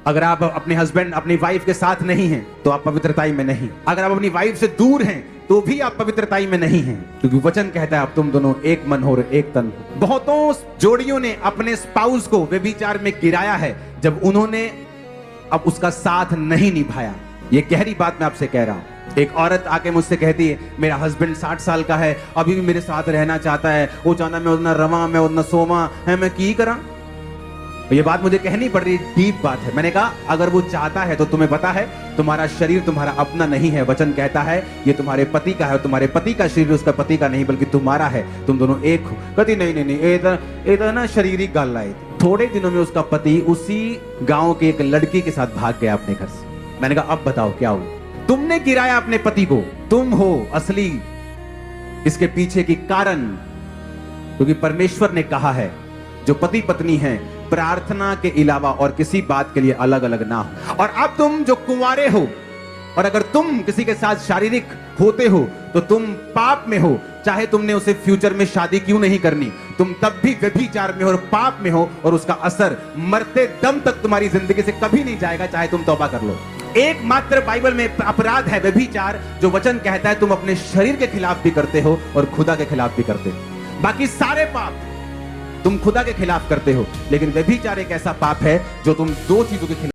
अगर आप अपने हस्बैंड अपनी वाइफ के साथ नहीं हैं तो आप पवित्रताई में नहीं। अगर आप अपनी वाइफ से दूर हैं तो भी आप पवित्रताई में नहीं हैं, क्योंकि वचन कहता है अब तुम दोनों एक मन हो और एक तन हो। बहुतों जोड़ियों ने अपने स्पाउस को व्यभिचार में गिराया है जब उन्होंने अब उसका साथ नहीं निभाया। ये गहरी बात मैं आपसे कह रहा हूं। एक औरत आके मुझसे कहती है मेरा हस्बैंड 60 साल का है, अभी भी मेरे साथ रहना चाहता है, वो चाहता मैं उतना रवा मैं उतना सोमा है, मैं की करा। ये बात मुझे कहनी पड़ रही, डीप बात है। मैंने कहा अगर वो चाहता है तो तुम्हें पता है तुम्हारा शरीर तुम्हारा अपना नहीं है। वचन कहता है ये तुम्हारे पति का है, तुम्हारे पति का शरीर उसका पति का नहीं बल्कि तुम्हारा है, तुम दोनों एक हो। कहती नहीं नहीं नहीं ये ना शारीरिक गल आई। थोड़े दिनों में उसका पति उसी गांव के एक लड़की के साथ भाग गया अपने घर से। मैंने कहा अब बताओ क्या हुआ? तुमने गिराया अपने पति को, तुम हो असली इसके पीछे की कारण, क्योंकि परमेश्वर ने कहा है जो पति पत्नी हैं प्रार्थना के अलावा और किसी बात के लिए अलग अलग ना हो। और अब तुम जो कुंवारे हो और अगर तुम किसी के साथ शारीरिक होते हो तो तुम पाप में हो, चाहे तुमने उसे फ्यूचर में शादी क्यों नहीं करनी, तुम तब भी व्यभिचार में हो और पाप में हो और उसका असर मरते दम तक तुम्हारी जिंदगी से कभी नहीं जाएगा, चाहे तुम तौबा कर लो। एकमात्र बाइबल में अपराध है व्यभिचार, जो वचन कहता है तुम अपने शरीर के खिलाफ भी करते हो और खुदा के खिलाफ भी करते हो। बाकी सारे पाप तुम खुदा के खिलाफ करते हो, लेकिन व्यभिचार एक ऐसा पाप है जो तुम दो चीजों के खिलाफ